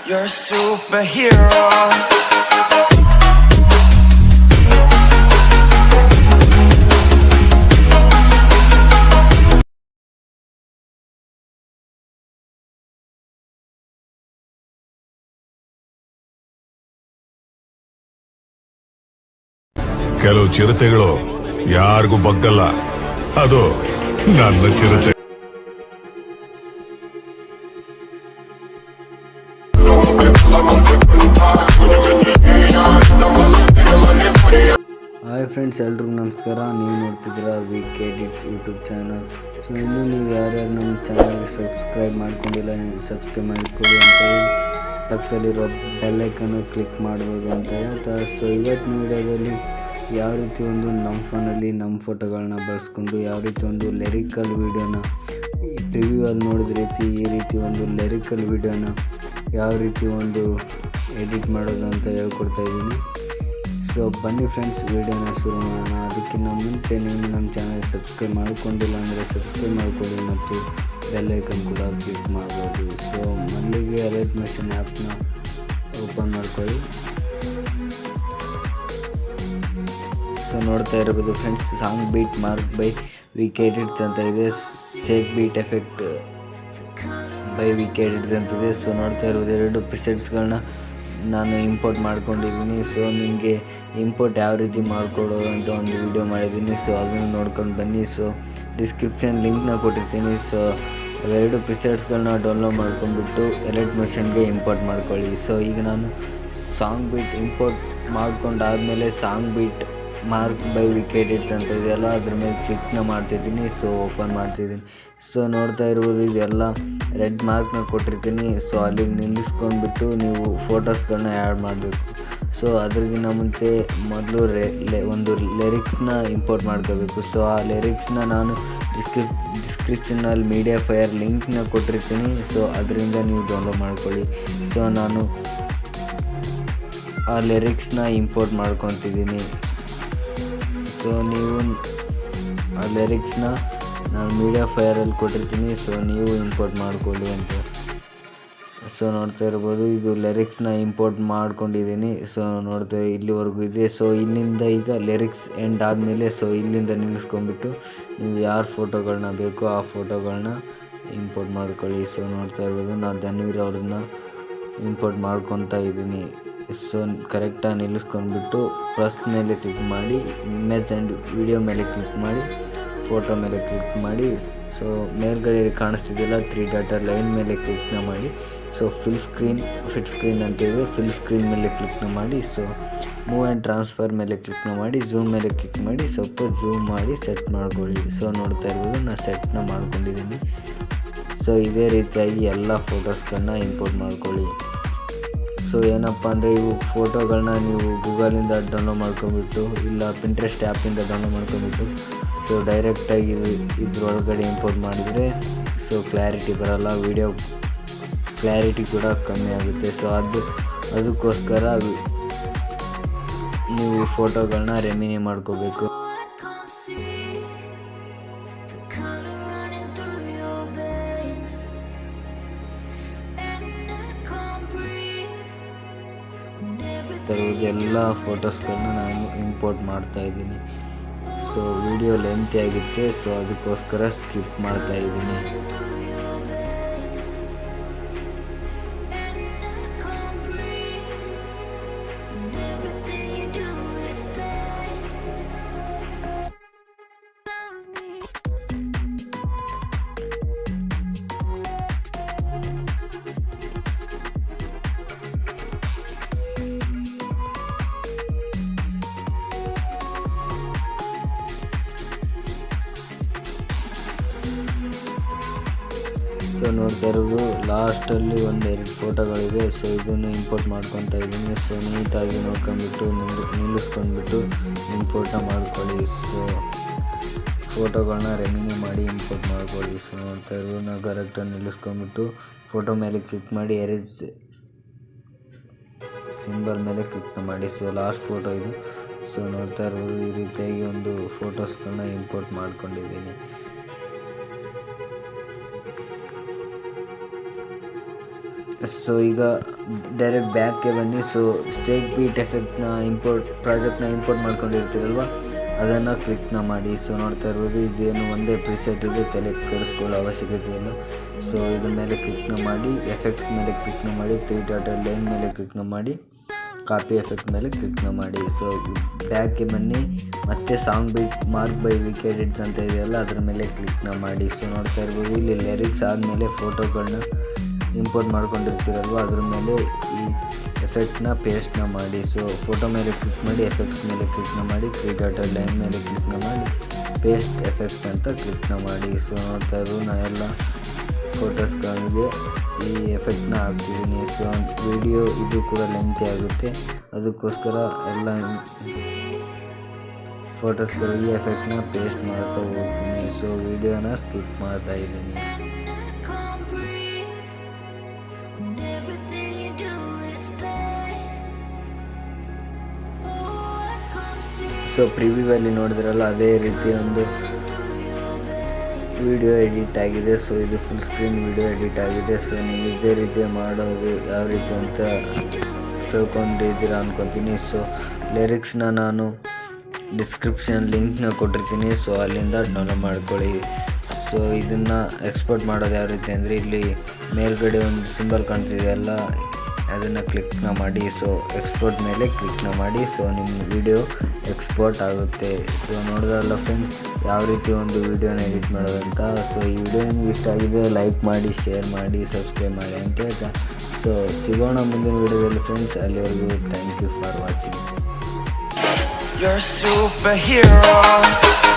You're a superhero. ಕೆಲವು ಚಿರತೆಗಳು ಯಾರಿಗೂ ಬಗ್ಗಲ್ಲ, ಅದು ನನ್ನ ಚಿರತೆ. ಹಾಯ್ ಫ್ರೆಂಡ್ಸ್, ಎಲ್ರಿಗೂ ನಮಸ್ಕಾರ. ನೀವು ನೋಡ್ತಿದ್ದೀರಾ ವಿಕೆ ಎಡಿಟ್ಸ್ ಯೂಟ್ಯೂಬ್ ಚಾನಲ್. ಸೊ ಇನ್ನೂ ನೀವು ಯಾರ್ಯಾರು ನಮ್ಮ ಚಾನಲ್ಗೆ ಸಬ್ಸ್ಕ್ರೈಬ್ ಮಾಡ್ಕೊಂಡಿಲ್ಲ, ಸಬ್ಸ್ಕ್ರೈಬ್ ಮಾಡಿಕೊಡಿ ಅಂತ ಹೇಳಿ ಪಕ್ಕದಲ್ಲಿರೋ ಬೆಲ್ಲೈಕನ್ನು ಕ್ಲಿಕ್ ಮಾಡ್ಬೋದು ಅಂತ ಹೇಳ್ತಾ, ಸೊ ಇವತ್ತಿನ ವಿಡಿಯೋದಲ್ಲಿ ಯಾವ ರೀತಿ ಒಂದು ನಮ್ಮ ಫೋನಲ್ಲಿ ನಮ್ಮ ಫೋಟೋಗಳನ್ನ ಬಳಸ್ಕೊಂಡು ಯಾವ ರೀತಿ ಒಂದು ಲಿರಿಕಲ್ ವೀಡಿಯೋನ ಈ ಪ್ರಿವ್ಯೂವಲ್ಲಿ ನೋಡಿದ ರೀತಿ ಈ ರೀತಿ ಒಂದು ಲಿರಿಕಲ್ ವೀಡಿಯೋನ ಯಾವ ರೀತಿ ಒಂದು ಎಡಿಟ್ ಮಾಡೋದು ಅಂತ ಹೇಳ್ಕೊಡ್ತಾ ಇದ್ದೀನಿ. ಸೊ ಬನ್ನಿ ಫ್ರೆಂಡ್ಸ್, ವೀಡಿಯೋನ ಶುರು ಮಾಡೋಣ. ಅದಕ್ಕಿಂತ ಮುಂಚೆ ನೀವು ನಮ್ಮ ಚಾನಲ್ ಸಬ್ಸ್ಕ್ರೈಬ್ ಮಾಡ್ಕೊಂಡಿಲ್ಲ ಅಂದರೆ ಸಬ್ಸ್ಕ್ರೈಬ್ ಮಾಡಿಕೊಳ್ಳಿ ಮತ್ತು ಬೆಲ್ಲೈಕನ್ ಕೂಡ ಕ್ಲಿಕ್ ಮಾಡ್ಬೋದು. ಸೊ ಮೊದಲಿಗೆ ಅಲೈಟ್ ಮೆಷಿನ್ ಆ್ಯಪ್ನ ಓಪನ್ ಮಾಡ್ಕೊಳ್ಳಿ. ಸೊ ನೋಡ್ತಾ ಇರ್ಬೋದು friends, song beat mark by VK edits ಅಂತ ಇದೆ, shake beat effect by VK edits ಅಂತಿದೆ. ಸೊ ನೋಡ್ತಾ ಇರ್ಬೋದು, ಎರಡು ಪ್ರಿಸೆಟ್ಸ್ಗಳನ್ನ ನಾನು ಇಂಪೋರ್ಟ್ ಮಾಡ್ಕೊಂಡಿದ್ದೀನಿ. ಸೊ ನಿಮಗೆ ಇಂಪೋರ್ಟ್ ಯಾವ ರೀತಿ ಮಾಡಿಕೊಡೋದು ಅಂತ ಒಂದು ವಿಡಿಯೋ ಮಾಡಿದ್ದೀನಿ. ಸೊ ಅದನ್ನು ನೋಡ್ಕೊಂಡು ಬನ್ನಿ. ಸೊ ಡಿಸ್ಕ್ರಿಪ್ಷನ್ ಲಿಂಕ್ನ ಕೊಟ್ಟಿರ್ತೀನಿ. ಸೊ ಅವೆರಡು ಪ್ರಿಸೆಟ್ಸ್ಗಳನ್ನ ಡೌನ್ಲೋಡ್ ಮಾಡ್ಕೊಂಡ್ಬಿಟ್ಟು ಎಲೈಟ್ ಮೆಷನ್ಗೆ ಇಂಪೋರ್ಟ್ ಮಾಡ್ಕೊಳ್ಳಿ. ಸೊ ಈಗ ನಾನು ಸಾಂಗ್ ಬೀಟ್ ಇಂಪೋರ್ಟ್ ಮಾಡ್ಕೊಂಡಾದಮೇಲೆ song beat mark by VK edits ಅಂತ ಇದೆಯಲ್ಲ, ಅದ್ರ ಮೇಲೆ ಕ್ಲಿಕ್ನ ಮಾಡ್ತಿದ್ದೀನಿ. ಸೊ ಓಪನ್ ಮಾಡ್ತಿದ್ದೀನಿ. ಸೊ ನೋಡ್ತಾ ಇರ್ಬೋದು, ಇದೆಲ್ಲ ರೆಡ್ ಮಾರ್ಕ್ನ ಕೊಟ್ಟಿರ್ತೀನಿ. ಸೊ ಅಲ್ಲಿಗೆ ನಿಲ್ಲಿಸ್ಕೊಂಡ್ಬಿಟ್ಟು ನೀವು ಫೋಟೋಸ್ಗಳನ್ನ ಆ್ಯಡ್ ಮಾಡಬೇಕು. ಸೊ ಅದ್ರಿಗಿಂತ ಮುಂಚೆ ಮೊದಲು ಒಂದು ಲಿರಿಕ್ಸ್ನ ಇಂಪೋರ್ಟ್ ಮಾಡ್ಕೋಬೇಕು. ಸೊ ಆ ಲಿರಿಕ್ಸ್ನ ನಾನು ಡಿಸ್ಕ್ರಿಪ್ಷನಲ್ಲಿ ಮೀಡಿಯಾ ಫೈರ್ ಲಿಂಕ್ನ ಕೊಟ್ಟಿರ್ತೀನಿ. ಸೊ ಅದರಿಂದ ನೀವು ಡೌನ್ಲೋಡ್ ಮಾಡ್ಕೊಳ್ಳಿ. ಸೊ ನಾನು ಆ ಲಿರಿಕ್ಸ್ನ ಇಂಪೋರ್ಟ್ ಮಾಡ್ಕೊತಿದ್ದೀನಿ. ಸೊ ನೀವು ಆ ಲಿರಿಕ್ಸ್ನ ನಾನು ಮೀಡಿಯಾ ಫೈರಲ್ಲಿ ಕೊಟ್ಟಿರ್ತೀನಿ. ಸೊ ನೀವು ಇಂಪೋರ್ಟ್ ಮಾಡ್ಕೊಳ್ಳಿ ಅಂತ. ಸೊ ನೋಡ್ತಾ ಇರ್ಬೋದು, ಇದು ಲಿರಿಕ್ಸ್ನ ಇಂಪೋರ್ಟ್ ಮಾಡ್ಕೊಂಡಿದ್ದೀನಿ. ಸೊ ನೋಡ್ತಾ ಇಲ್ಲಿವರೆಗೂ ಇದೆ. ಸೊ ಇಲ್ಲಿಂದ ಈಗ ಲಿರಿಕ್ಸ್ ಎಂಡ್ ಆದಮೇಲೆ ಸೊ ಇಲ್ಲಿಂದ ನಿಲ್ಲಿಸ್ಕೊಂಡ್ಬಿಟ್ಟು ನೀವು ಯಾರು ಫೋಟೋಗಳನ್ನ ಬೇಕೋ ಆ ಫೋಟೋಗಳನ್ನ ಇಂಪೋರ್ಟ್ ಮಾಡ್ಕೊಳ್ಳಿ. ಸೊ ನೋಡ್ತಾ ಇರ್ಬೋದು, ನಾನು ಧನ್ವೀರ್ ಅವ್ರನ್ನ ಇಂಪೋರ್ಟ್ ಮಾಡ್ಕೊತಾ ಇದ್ದೀನಿ. ಸೊ ಕರೆಕ್ಟಾಗಿ ನಿಲ್ಲಿಸ್ಕೊಂಡ್ಬಿಟ್ಟು ಪ್ಲಸ್ ಮೇಲೆ ಕ್ಲಿಕ್ ಮಾಡಿ, ಇಮೇಜ್ ಆ್ಯಂಡ್ ವಿಡಿಯೋ ಮೇಲೆ ಕ್ಲಿಕ್ ಮಾಡಿ, ಫೋಟೋ ಮೇಲೆ ಕ್ಲಿಕ್ ಮಾಡಿ. ಸೊ ಮೇಲ್ಗಡೆ ಕಾಣಿಸ್ತಿದೆಯಲ್ಲ 3 ಡಾಟ್ ಲೈನ್ ಮೇಲೆ ಕ್ಲಿಕ್ನ ಮಾಡಿ. ಸೊ ಫಿಟ್ ಸ್ಕ್ರೀನ್ ಅಂತಿದೆ, ಫಿಲ್ ಸ್ಕ್ರೀನ್ ಮೇಲೆ ಕ್ಲಿಕ್ನ ಮಾಡಿ. ಸೊ ಮೂವ್ ಆ್ಯಂಡ್ ಟ್ರಾನ್ಸ್ಫರ್ ಮೇಲೆ ಕ್ಲಿಕ್ನ ಮಾಡಿ, ಝೂಮ್ ಮೇಲೆ ಕ್ಲಿಕ್ ಮಾಡಿ, ಸ್ವಲ್ಪ ಝೂಮ್ ಮಾಡಿ ಸೆಟ್ ಮಾಡ್ಕೊಳ್ಳಿ. ಸೊ ನೋಡ್ತಾ ಇರ್ಬೋದು, ನಾನು ಸೆಟ್ನ ಮಾಡ್ಕೊಂಡಿದ್ದೀನಿ. ಸೊ ಇದೇ ರೀತಿಯಾಗಿ ಎಲ್ಲ ಫೋಟೋಸ್ಗಳನ್ನ ಇಂಪೋರ್ಟ್ ಮಾಡ್ಕೊಳ್ಳಿ. ಸೊ ಏನಪ್ಪ ಅಂದರೆ, ಇವು ಫೋಟೋಗಳನ್ನ ನೀವು ಗೂಗಲಿಂದ ಡೌನ್ಲೋಡ್ ಮಾಡ್ಕೊಂಬಿಟ್ಟು ಇಲ್ಲ ಪಿಂಟ್ರೆಸ್ಟ್ ಆ್ಯಪಿಂದ ಡೌನ್ಲೋಡ್ ಮಾಡ್ಕೊಂಬಿಟ್ಟು ಸೊ ಡೈರೆಕ್ಟಾಗಿ ಇದ್ರೊಳಗಡೆ ಇಂಪೋರ್ಟ್ ಮಾಡಿದರೆ ಸೊ ಕ್ಲಾರಿಟಿ ಬರೋಲ್ಲ, ವಿಡಿಯೋ ಕ್ಲಾರಿಟಿ ಕೂಡ ಕಮ್ಮಿ ಆಗುತ್ತೆ. ಸೊ ಅದಕ್ಕೋಸ್ಕರ ನೀವು ಫೋಟೋಗಳನ್ನ ರೆಮಿನಿ ಮಾಡ್ಕೋಬೇಕು. ಎಲ್ಲ ಫೋಟೋಸ್ಗಳನ್ನ ನಾನು ಇಂಪೋರ್ಟ್ ಮಾಡ್ತಾಯಿದ್ದೀನಿ. ಸೊ ವಿಡಿಯೋ ಲೆಂತಿ ಆಗುತ್ತೆ. ಸೊ ಅದಕ್ಕೋಸ್ಕರ ಸ್ಕಿಪ್ ಮಾಡ್ತಾಯಿದ್ದೀನಿ. ಸೊ ನೋಡ್ತಾ ಇರೋದು ಲಾಸ್ಟಲ್ಲಿ ಒಂದೆರಡು ಫೋಟೋಗಳಿವೆ. ಸೊ ಇದನ್ನು ಇಂಪೋರ್ಟ್ ಮಾಡ್ಕೊತಾ ಇದ್ದೀನಿ. ಸೊ ನೀಟಾಗಿ ನೋಡ್ಕೊಂಡ್ಬಿಟ್ಟು ನಿಲ್ಲಿಸ್ಕೊಂಡ್ಬಿಟ್ಟು ಇಂಪೋರ್ಟ್ನ ಮಾಡ್ಕೊಳ್ಳಿ. ಸೊ ಫೋಟೋಗಳನ್ನ ರೆಮಿನಿ ಮಾಡಿ ಇಂಪೋರ್ಟ್ ಮಾಡ್ಕೊಳ್ಳಿ. ಸೊ ನೋಡ್ತಾ ಇರೋದು, ನಾವು ಕರೆಕ್ಟಾಗಿ ನಿಲ್ಲಿಸ್ಕೊಂಡ್ಬಿಟ್ಟು ಫೋಟೋ ಮೇಲೆ ಕ್ಲಿಕ್ ಮಾಡಿ ಎರೇಜ್ ಸಿಂಬಲ್ ಮೇಲೆ ಕ್ಲಿಕ್ ಮಾಡಿ. ಸೊ ಲಾಸ್ಟ್ ಫೋಟೋ ಇದು. ಸೊ ನೋಡ್ತಾ ಇರ್ಬೋದು, ಈ ರೀತಿಯಾಗಿ ಒಂದು ಫೋಟೋಸ್ಗಳನ್ನ ಇಂಪೋರ್ಟ್ ಮಾಡ್ಕೊಂಡಿದ್ದೀನಿ. ಸೊ ಈಗ ಡೈರೆಕ್ಟ್ ಬ್ಯಾಕ್ಗೆ ಬನ್ನಿ. ಸೊ ಸ್ಟೇಕ್ ಬೀಟ್ ಎಫೆಕ್ಟ್ನ ಪ್ರಾಜೆಕ್ಟ್ನ ಇಂಪೋರ್ಟ್ ಮಾಡ್ಕೊಂಡಿರ್ತೀರಲ್ವ ಅದನ್ನು ಕ್ಲಿಕ್ನ ಮಾಡಿ. ಸೊ ನೋಡ್ತಾ ಇರ್ಬೋದು ಇದೇನು ಒಂದೇ ಪ್ರಿಸೆಟ್ ಇದೆ, ತಲೆ ಕೆಡಿಸ್ಕೊಳ್ಳೋ ಅವಶ್ಯಕತೆ ಇಲ್ಲ. ಸೊ ಇದ್ರ ಮೇಲೆ ಕ್ಲಿಕ್ನ ಮಾಡಿ, ಎಫೆಕ್ಟ್ಸ್ ಮೇಲೆ ಕ್ಲಿಕ್ನ ಮಾಡಿ, 3 ಡಾಟೆಡ್ ಲೈನ್ ಮೇಲೆ ಕ್ಲಿಕ್ನ ಮಾಡಿ, ಕಾಪಿ ಎಫೆಕ್ಟ್ ಮೇಲೆ ಕ್ಲಿಕ್ನ ಮಾಡಿ. ಸೊ ಬ್ಯಾಕ್ಗೆ ಬನ್ನಿ, ಮತ್ತೆ song beat mark by wick edits ಅಂತ ಇದೆಯಲ್ಲ ಅದ್ರ ಮೇಲೆ ಕ್ಲಿಕ್ನ ಮಾಡಿ. ಸೊ ನೋಡ್ತಾ ಇರ್ಬೋದು ಇಲ್ಲಿ ಲಿರಿಕ್ಸ್ ಆದಮೇಲೆ ಫೋಟೋಗಳನ್ನ ಇಂಪೋರ್ಟ್ ಮಾಡ್ಕೊಂಡಿರ್ತೀರಲ್ವ ಅದ್ರ ಮೇಲೆ ಈ ಎಫೆಕ್ಟ್ನ ಪೇಸ್ಟ್ನ ಮಾಡಿ. ಸೊ ಫೋಟೋ ಮೇಲೆ ಕ್ಲಿಕ್ ಮಾಡಿ, ಎಫೆಕ್ಟ್ಸ್ ಮೇಲೆ ಕ್ಲಿಕ್ನ ಮಾಡಿ, 3 ಡಾಟೆಡ್ ಲೈನ್ ಮೇಲೆ ಕ್ಲಿಕ್ನ ಮಾಡಿ, ಪೇಸ್ಟ್ ಎಫೆಕ್ಟ್ ಅಂತ ಕ್ಲಿಕ್ನ ಮಾಡಿ. ಸೊ ನೋಡ್ತಾ ಇರೋ ನಾ ಎಲ್ಲ ಫೋಟೋಸ್ಗಳಿಗೆ ಈ ಎಫೆಕ್ಟ್ನ ಹಾಕ್ತಿದ್ದೀನಿ. ಸೊ ವಿಡಿಯೋ ಇದು ಕೂಡ ಲೆಂತಿ ಆಗುತ್ತೆ, ಅದಕ್ಕೋಸ್ಕರ ಎಲ್ಲ ಫೋಟೋಸ್ಗಳಿಗೆ ಎಫೆಕ್ಟ್ನ ಪೇಸ್ಟ್ ಮಾಡ್ತಾ ಹೋಗ್ತೀನಿ. ಸೊ ವಿಡಿಯೋನ ಸ್ಕಿಪ್ ಮಾಡ್ತಾ ಇದ್ದೀನಿ. ಸೊ ಪ್ರಿವ್ಯೂವಲ್ಲಿ ನೋಡಿದ್ರಲ್ಲ ಅದೇ ರೀತಿ ಒಂದು ವಿಡಿಯೋ ಎಡಿಟ್ ಆಗಿದೆ. ಸೊ ಇದು ಫುಲ್ ಸ್ಕ್ರೀನ್ ವಿಡಿಯೋ ಎಡಿಟ್ ಆಗಿದೆ. ಸೊ ನೀವು ಇದೇ ರೀತಿ ಮಾಡೋದು ಯಾವ ರೀತಿ ಅಂತ ತಿಳ್ಕೊಂಡಿದ್ದೀರಾ ಅಂದ್ಕೊತೀನಿ. ಸೊ ಲಿರಿಕ್ಸ್ನ ನಾನು ಡಿಸ್ಕ್ರಿಪ್ಷನ್ ಲಿಂಕ್ನ ಕೊಟ್ಟಿರ್ತೀನಿ, ಸೊ ಅಲ್ಲಿಂದ ಡೌನ್ಲೋಡ್ ಮಾಡ್ಕೊಳ್ಳಿ. ಸೊ ಇದನ್ನು ಎಕ್ಸ್ಪೋರ್ಟ್ ಮಾಡೋದು ಯಾವ ರೀತಿ ಅಂದರೆ ಇಲ್ಲಿ ಮೇಲ್ಗಡೆ ಒಂದು ಸಿಂಬಲ್ ಕಾಣ್ತಿದೆಯಲ್ಲ ಅದನ್ನು ಕ್ಲಿಕ್ನ ಮಾಡಿ. ಸೊ ಎಕ್ಸ್ಪೋರ್ಟ್ ಮೇಲೆ ಕ್ಲಿಕ್ನ ಮಾಡಿ. ಸೊ ನಿಮ್ಮ ವಿಡಿಯೋ ಎಕ್ಸ್ಪೋರ್ಟ್ ಆಗುತ್ತೆ. ಸೊ ನೋಡಿದ್ರಲ್ಲ ಫ್ರೆಂಡ್ಸ್ ಯಾವ ರೀತಿ ಒಂದು ವಿಡಿಯೋನ ಎಡಿಟ್ ಮಾಡೋದಂತ. ಸೊ ಈ ವಿಡಿಯೋ ನಿಮ್ಗೆ ಇಷ್ಟ ಆಗಿದೆ ಲೈಕ್ ಮಾಡಿ, ಶೇರ್ ಮಾಡಿ, ಸಬ್ಸ್ಕ್ರೈಬ್ ಮಾಡಿ ಅಂತ ಹೇಳ್ತಾ ಸೊ ಸಿಗೋಣ ಮುಂದಿನ ವಿಡಿಯೋದಲ್ಲಿ ಫ್ರೆಂಡ್ಸ್. ಅಲ್ಲಿವರೆಗೂ thank you for watching. You're a superhero.